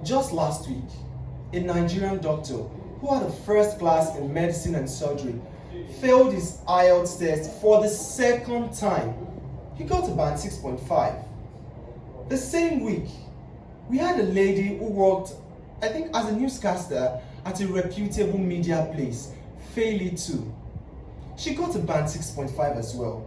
Just last week, a Nigerian doctor who had a first class in medicine and surgery failed his IELTS test for the second time. He got a band 6.5. The same week, we had a lady who worked, I think, as a newscaster at a reputable media place fail it too. She got a band 6.5 as well.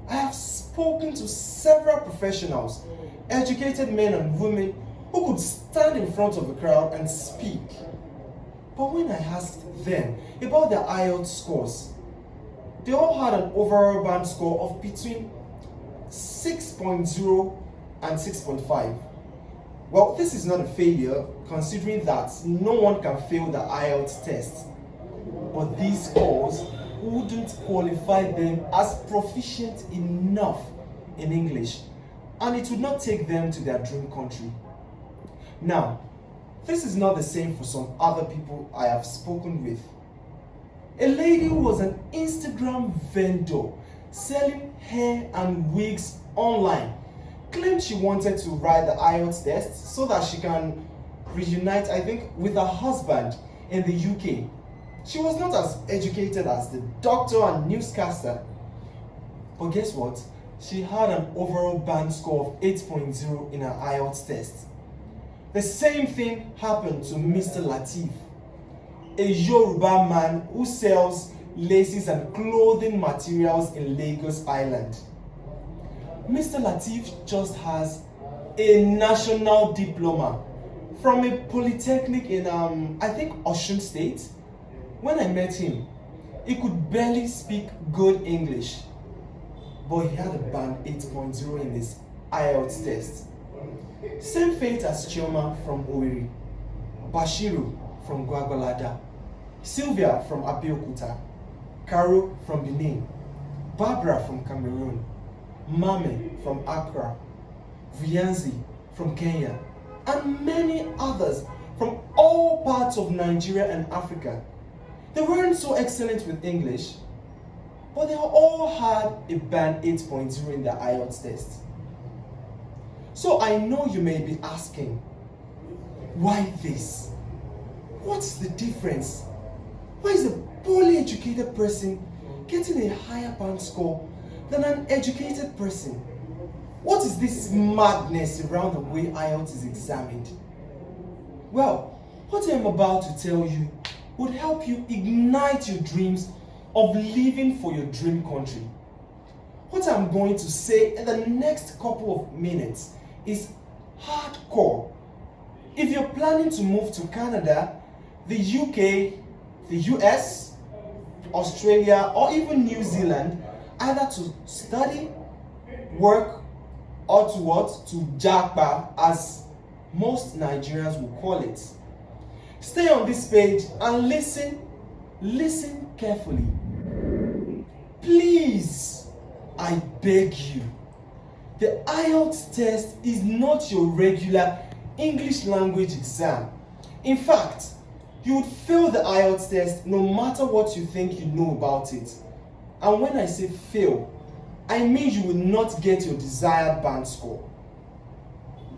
I have spoken to several professionals, educated men and women who could stand in front of a crowd and speak. But when I asked them about their IELTS scores, they all had an overall band score of between 6.0 and 6.5. Well, this is not a failure, considering that no one can fail the IELTS test. But these scores wouldn't qualify them as proficient enough in English, and it would not take them to their dream country. Now, this is not the same for some other people I have spoken with. A lady who was an Instagram vendor selling hair and wigs online claimed she wanted to write the IELTS test so that she can reunite, I think, with her husband in the UK. She was not as educated as the doctor and newscaster. But guess what? She had an overall band score of 8.0 in her IELTS test. The same thing happened to Mr. Latif, a Yoruba man who sells laces and clothing materials in Lagos Island. Mr. Latif just has a national diploma from a polytechnic in, I think, Osun State. When I met him, he could barely speak good English, but he had a band 8.0 in his IELTS test. Same fate as Chioma from Owerri, Bashiru from Gwagwalada, Sylvia from Abeokuta, Caro from Benin, Barbara from Cameroon, Mame from Accra, Vianzi from Kenya, and many others from all parts of Nigeria and Africa. They weren't so excellent with English, but they all had a band 8.0 in their IELTS test. So I know you may be asking, why this? What's the difference? Why is a poorly educated person getting a higher band score than an educated person? What is this madness around the way IELTS is examined? Well, what I am about to tell you would help you ignite your dreams of living for your dream country. What I'm going to say in the next couple of minutes is hardcore. If you're planning to move to Canada, the UK, the US, Australia, or even New Zealand, either to study, work, or to what? To japa, as most Nigerians will call it. Stay on this page and listen carefully. Please, I beg you. The IELTS test is not your regular English language exam. In fact, you would fail the IELTS test no matter what you think you know about it. And when I say fail, I mean you will not get your desired band score.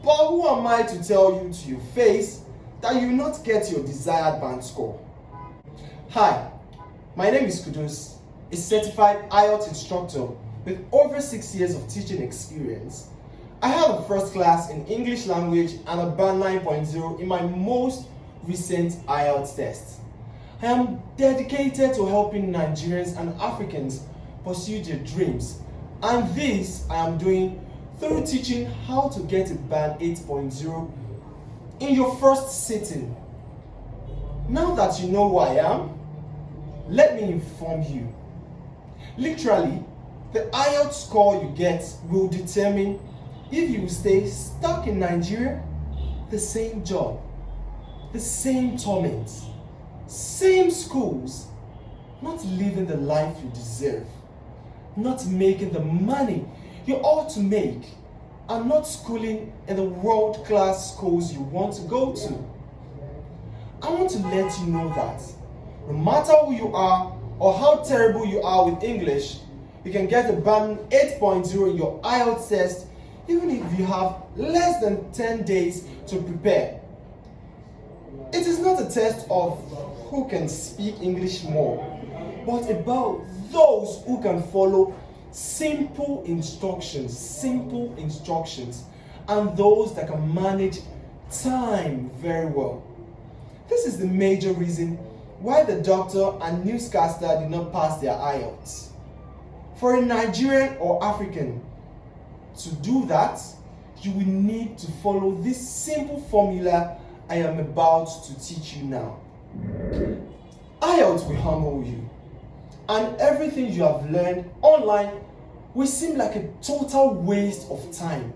But who am I to tell you to your face that you will not get your desired band score? Hi, my name is Kudus, a certified IELTS instructor with over 6 years of teaching experience. I have a first class in English language and a band 9.0 in my most recent IELTS test. I am dedicated to helping Nigerians and Africans pursue their dreams, and this I am doing through teaching how to get a band 8.0 in your first sitting. Now that you know who I am, let me inform you. Literally, the IELTS score you get will determine if you will stay stuck in Nigeria, the same job, the same torments, same schools, not living the life you deserve, not making the money you ought to make, and not schooling in the world-class schools you want to go to. I want to let you know that no matter who you are or how terrible you are with English, you can get a band 8.0 in your IELTS test even if you have less than 10 days to prepare. It is not a test of who can speak English more, but about those who can follow simple instructions, and those that can manage time very well. This is the major reason why the doctor and newscaster did not pass their IELTS. For a Nigerian or African to do that, you will need to follow this simple formula I am about to teach you now. IELTS will humble you, and everything you have learned online will seem like a total waste of time,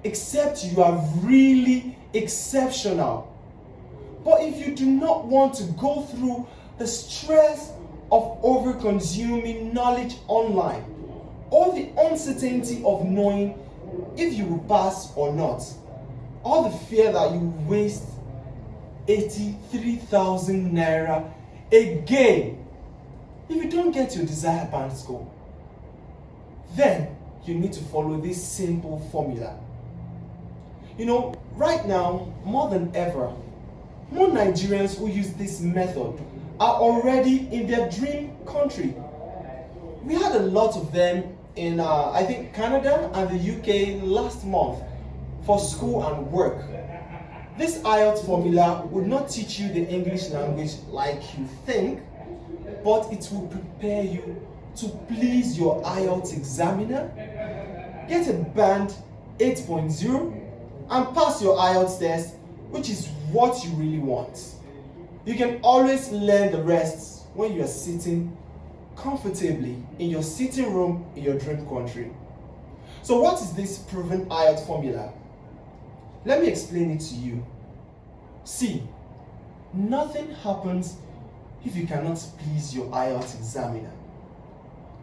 except you are really exceptional. But if you do not want to go through the stress of over-consuming knowledge online, or the uncertainty of knowing if you will pass or not, or the fear that you will waste 83,000 naira again if you don't get your desired band score, then you need to follow this simple formula. Right now, more than ever, more Nigerians who use this method are already in their dream country. We had a lot of them in, I think, Canada and the UK last month for school and work. This IELTS formula would not teach you the English language like you think, but it will prepare you to please your IELTS examiner, get a band 8.0, and pass your IELTS test, which is what you really want. You can always learn the rest when you are sitting comfortably in your sitting room in your dream country. So what is this proven IELTS formula? Let me explain it to you. See, nothing happens if you cannot please your IELTS examiner.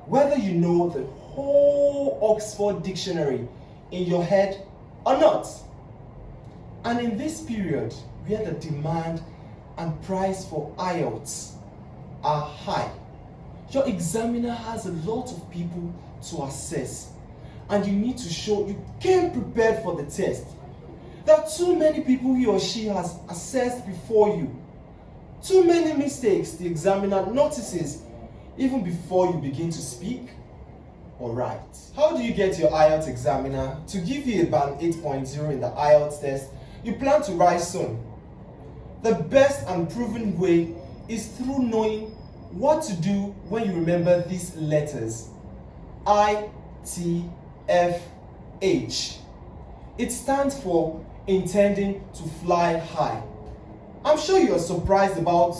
Whether you know the whole Oxford dictionary in your head or not. And in this period where the demand and price for IELTS are high, your examiner has a lot of people to assess, and you need to show you came prepared for the test. There are too many people he or she has assessed before you. Too many mistakes the examiner notices even before you begin to speak or write. How do you get your IELTS examiner to give you a band 8.0 in the IELTS test you plan to write soon? The best and proven way is through knowing what to do when you remember these letters. ITF-H. It stands for intending to fly high. I'm sure you are surprised about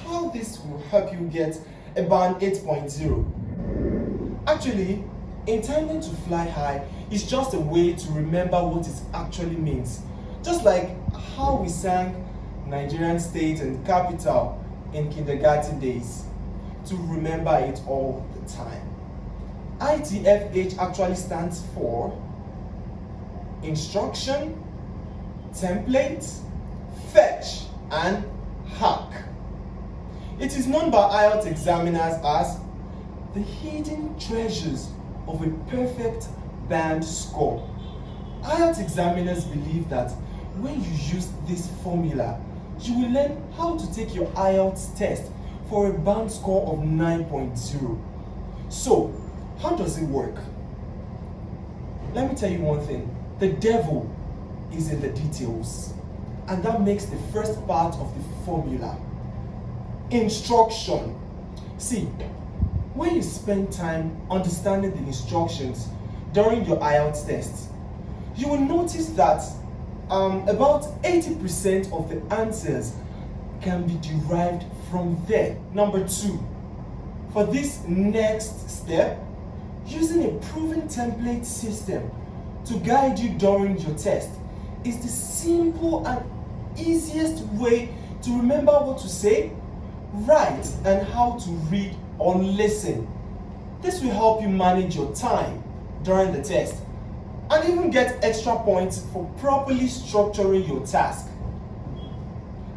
how this will help you get a band 8.0. Actually, intending to fly high is just a way to remember what it actually means. Just like how we sang Nigerian state and capital in kindergarten days, to remember it all the time. ITF-H actually stands for instruction, template, fetch, and hack. It is known by IELTS examiners as the hidden treasures of a perfect band score. IELTS examiners believe that when you use this formula, you will learn how to take your IELTS test for a band score of 9.0. So, how does it work? Let me tell you one thing. The devil is in the details. And that makes the first part of the formula. Instruction. See, when you spend time understanding the instructions during your IELTS test, you will notice that about 80% of the answers can be derived from there. Number 2, for this next step, using a proven template system to guide you during your test is the simple and easiest way to remember what to say, write, and how to read or listen. This will help you manage your time during the test and even get extra points for properly structuring your task.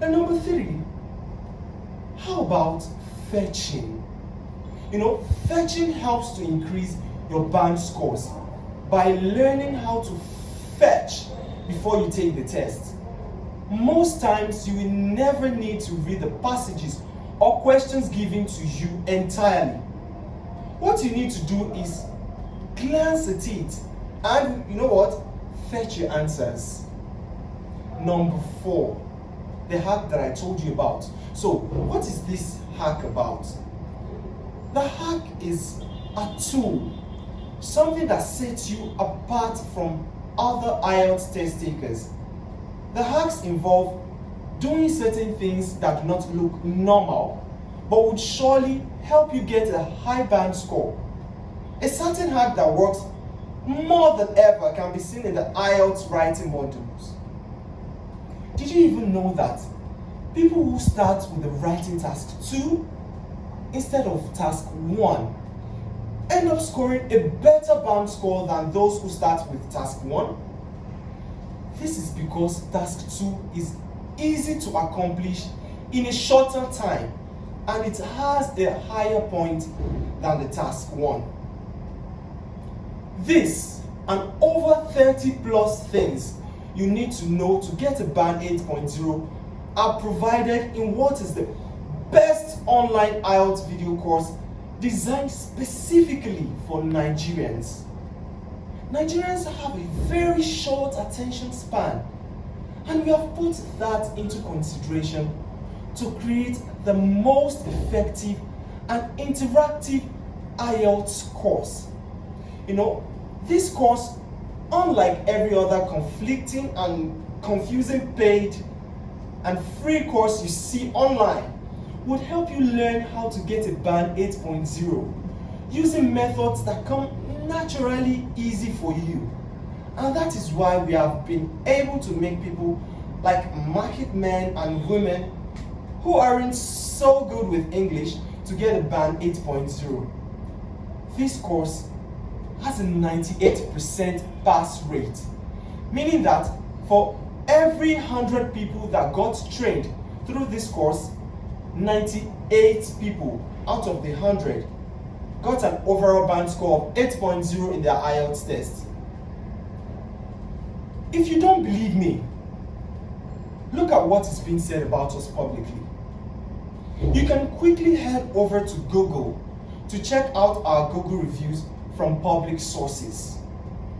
And number 3, how about fetching? Fetching helps to increase your band scores by learning how to fetch before you take the test. most times you will never need to read the passages or questions given to you entirely. What you need to do is glance at it and you know what? Fetch your answers. Number 4, the hack that I told you about. So, what is this hack about? The hack is a tool, something that sets you apart from other IELTS test takers. The hacks involve doing certain things that do not look normal, but would surely help you get a high band score. A certain hack that works more than ever can be seen in the IELTS writing modules. Did you even know that people who start with the writing task 2 instead of task 1 end up scoring a better band score than those who start with task 1? This is because task 2 is easy to accomplish in a shorter time and it has a higher point than the task 1. This and over 30 plus things you need to know to get a band 8.0 are provided in what is the best online IELTS video course designed specifically for Nigerians. Nigerians have a very short attention span, and we have put that into consideration to create the most effective and interactive IELTS course. You know, this course, unlike every other conflicting and confusing paid and free course you see online, would help you learn how to get a band 8.0 using methods that come naturally easy for you. And that is why we have been able to make people like market men and women who aren't so good with English to get a band 8.0. This course has a 98% pass rate, meaning that for every 100 people that got trained through this course, 98 people out of the 100 got an overall band score of 8.0 in their IELTS test. If you don't believe me, look at what is being said about us publicly. You can quickly head over to Google to check out our Google reviews from public sources.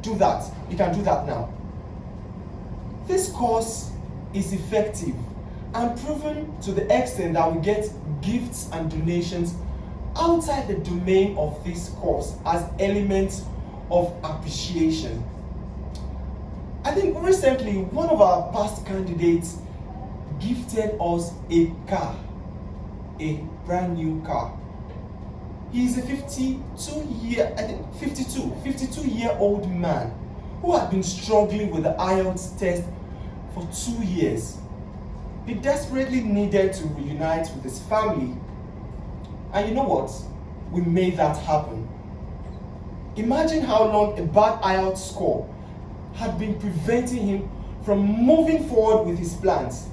Do that. You can do that now. This course is effective and proven to the extent that we get gifts and donations outside the domain of this course as elements of appreciation. I think recently one of our past candidates gifted us a car, a brand new car. He is a 52-year-old man who had been struggling with the IELTS test for 2 years. He desperately needed to reunite with his family. And you know what? We made that happen. Imagine how long a bad IELTS score had been preventing him from moving forward with his plans.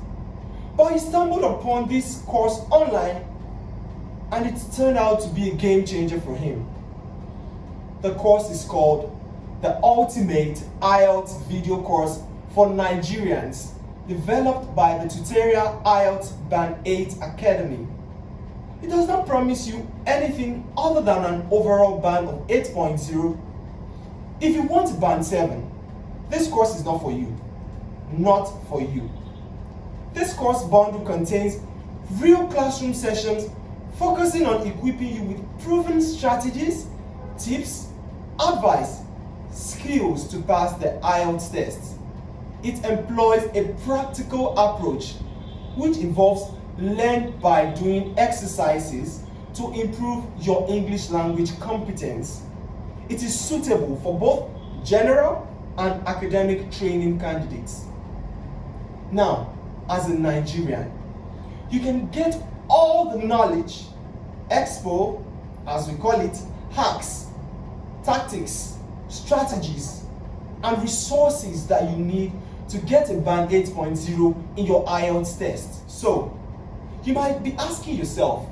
But he stumbled upon this course online and it turned out to be a game changer for him. The course is called the Ultimate IELTS Video Course for Nigerians, developed by the Tutorial IELTS Band 8 Academy. It does not promise you anything other than an overall band of 8.0. If you want band 7, this course is not for you. Not for you. This course bundle contains real classroom sessions focusing on equipping you with proven strategies, tips, advice, skills to pass the IELTS test. It employs a practical approach which involves learn by doing exercises to improve your English language competence. It is suitable for both general and academic training candidates. Now, as a Nigerian, you can get all the knowledge, expo, as we call it, hacks, tactics, strategies, and resources that you need to get a band 8.0 in your IELTS test. So, you might be asking yourself,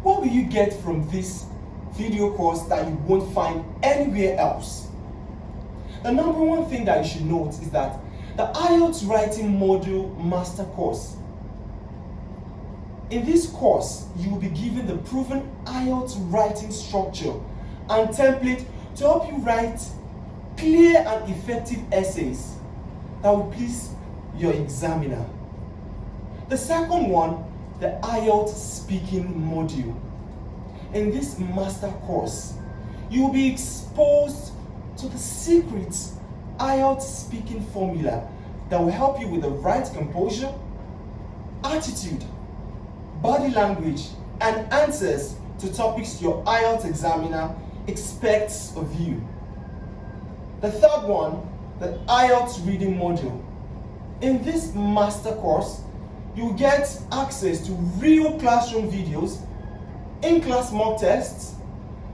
what will you get from this video course that you won't find anywhere else? The number one thing that you should note is that the IELTS Writing Module Master Course. In this course, you will be given the proven IELTS writing structure and template to help you write clear and effective essays that will please your examiner. The second one, the IELTS Speaking Module. In this master course, you will be exposed to the secret IELTS speaking formula that will help you with the right composure, attitude, body language, and answers to topics your IELTS examiner expects of you. The third one, the IELTS Reading Module. In this master course, you get access to real classroom videos, in-class mock tests,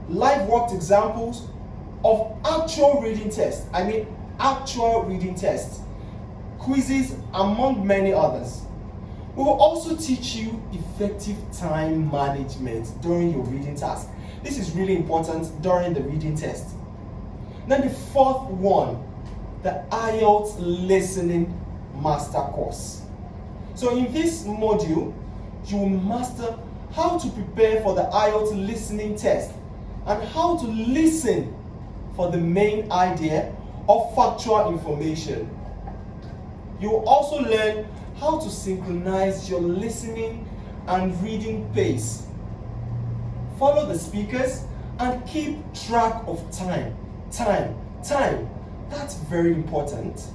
live worked examples of actual reading tests. Actual reading tests, quizzes, among many others. We will also teach you effective time management during your reading task. This is really important during the reading test. Then the fourth one, the IELTS Listening Master Course. So in this module, you will master how to prepare for the IELTS listening test and how to listen for the main idea of factual information. You will also learn how to synchronize your listening and reading pace. Follow the speakers and keep track of time. That's very important.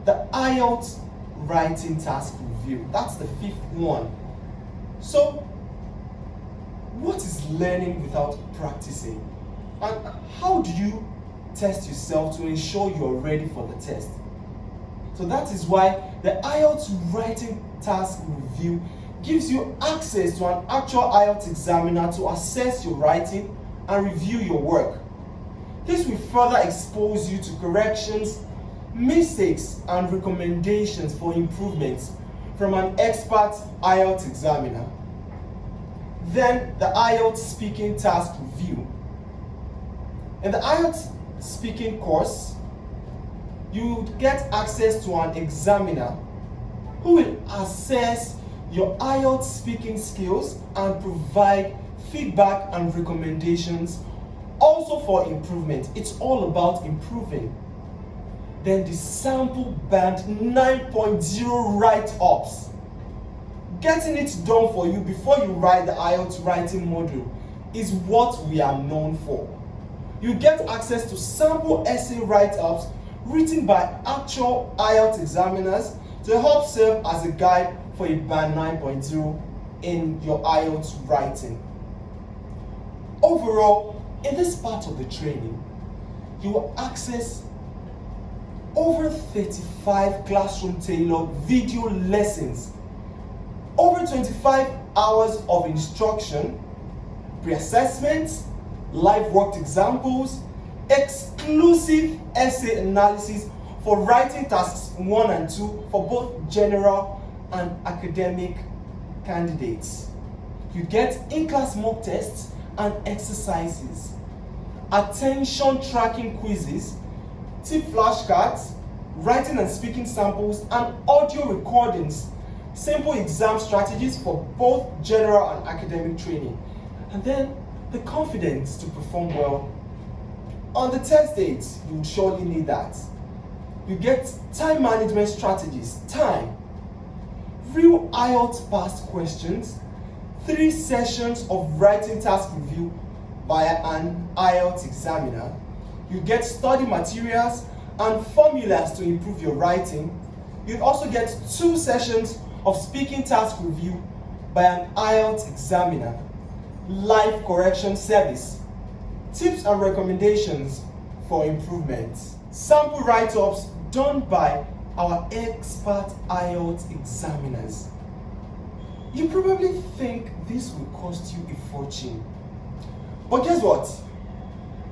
The IELTS Writing Task Review. That's the fifth one. So, what is learning without practicing? And how do you test yourself to ensure you are ready for the test? So that is why the IELTS Writing Task Review gives you access to an actual IELTS examiner to assess your writing and review your work. This will further expose you to corrections, mistakes, and recommendations for improvements from an expert IELTS examiner. Then the IELTS Speaking Task Review. In the IELTS Speaking course, you would get access to an examiner who will assess your IELTS speaking skills and provide feedback and recommendations also for improvement. It's all about improving. Then the sample band 9.0 write-ups. Getting it done for you before you write the IELTS writing module is what we are known for. You get access to sample essay write-ups written by actual IELTS examiners to help serve as a guide for a band 9.0 in your IELTS writing. Overall, in this part of the training, you will access over 35 classroom-tailored video lessons, over 25 hours of instruction, pre-assessments, live worked examples, exclusive essay analysis for writing tasks 1 and 2 for both general and academic candidates. You get in-class mock tests and exercises, attention tracking quizzes, tip flashcards, writing and speaking samples, and audio recordings, simple exam strategies for both general and academic training, and then the confidence to perform well. On the test dates, you will surely need that. You get time management strategies, real IELTS past questions, 3 sessions of writing task review by an IELTS examiner. You get study materials and formulas to improve your writing. You also get 2 sessions of speaking task review by an IELTS examiner, live correction service, tips and recommendations for improvement, sample write-ups done by our expert IELTS examiners. You probably think this will cost you a fortune, but guess what?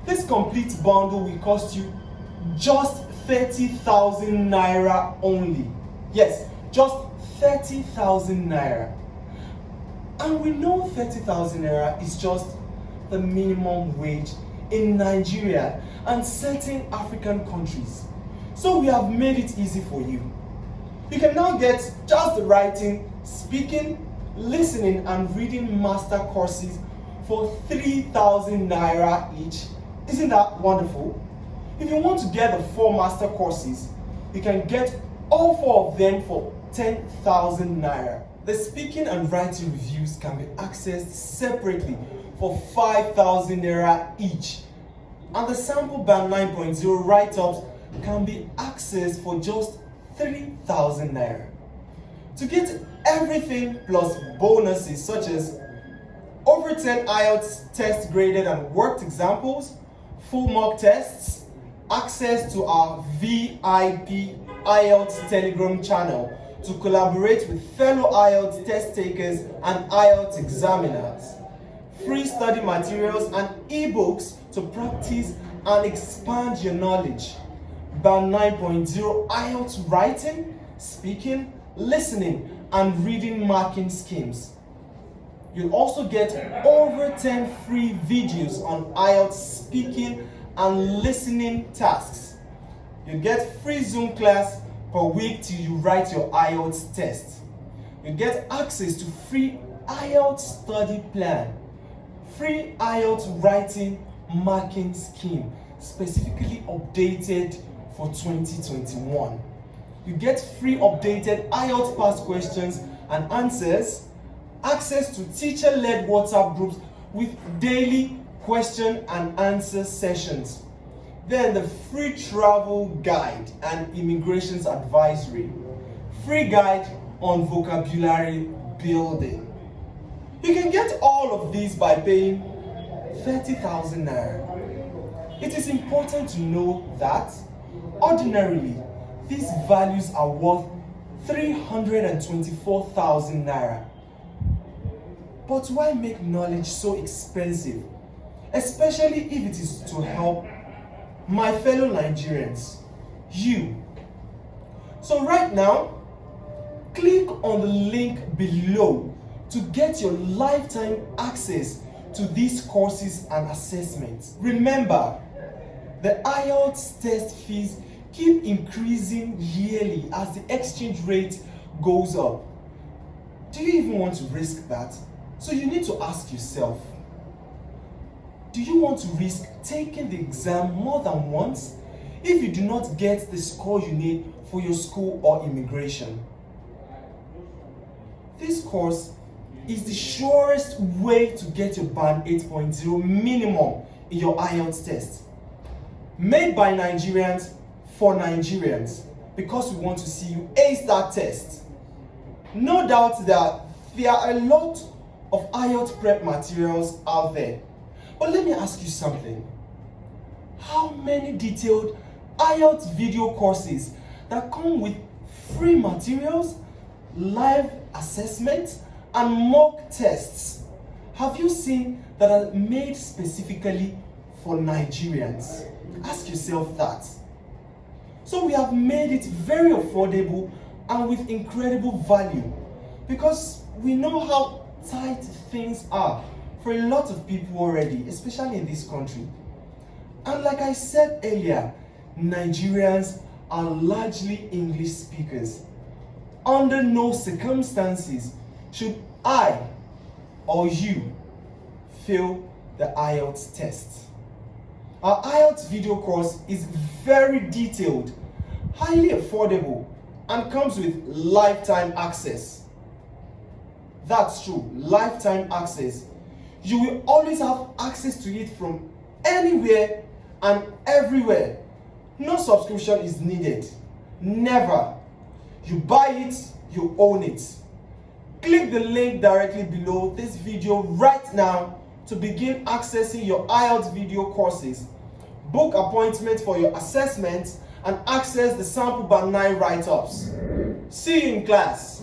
This complete bundle will cost you just 30,000 naira only. Yes, just 30,000 naira. And we know 30,000 naira is just the minimum wage in Nigeria and certain African countries. So we have made it easy for you. You can now get just the writing, speaking, listening and reading master courses for 3,000 naira each. Isn't that wonderful? If you want to get the 4 master courses, you can get all 4 of them for 10,000 naira. The speaking and writing reviews can be accessed separately for 5,000 naira each. And the sample band 9.0 write-ups can be accessed for just 3,000 naira. To get everything plus bonuses such as over 10 IELTS test graded and worked examples, full mock tests, access to our VIP IELTS Telegram channel to collaborate with fellow IELTS test takers and IELTS examiners, free study materials and ebooks to practice and expand your knowledge, Band 9.0 IELTS writing, speaking, listening and reading marking schemes. You'll also get over 10 free videos on IELTS speaking and listening tasks. You'll get free Zoom class per week till you write your IELTS test. You'll get access to free IELTS study plan, free IELTS writing marking scheme specifically updated for 2021. You get free updated IELTS past questions and answers, access to teacher-led WhatsApp groups with daily question and answer sessions. Then the free travel guide and immigrations advisory, free guide on vocabulary building. You can get all of these by paying 30,000 naira. It is important to know that ordinarily these values are worth 324,000 naira. But why make knowledge so expensive, especially if it is to help my fellow Nigerians, you? So right now, click on the link below to get your lifetime access to these courses and assessments. Remember, the IELTS test fees keep increasing yearly as the exchange rate goes up. Do you even want to risk that? So you need to ask yourself, do you want to risk taking the exam more than once if you do not get the score you need for your school or immigration? This course is the surest way to get your band 8.0 minimum in your IELTS test. Made by Nigerians for Nigerians, because we want to see you ace that test. No doubt that there are a lot of IELTS prep materials out there. But let me ask you something. How many detailed IELTS video courses that come with free materials, live assessments, and mock tests have you seen that are made specifically for Nigerians? Ask yourself that. So we have made it very affordable and with incredible value because we know how tight things are for a lot of people already, especially in this country. And like I said earlier, Nigerians are largely English speakers. Under no circumstances should I or you fail the IELTS test. Our IELTS video course is very detailed, highly affordable, and comes with lifetime access. That's true, lifetime access. You will always have access to it from anywhere and everywhere. No subscription is needed. Never. You buy it, you own it. Click the link directly below this video right now to begin accessing your IELTS video courses. Book appointments for your assessments and access the sample band 9 write-ups. See you in class.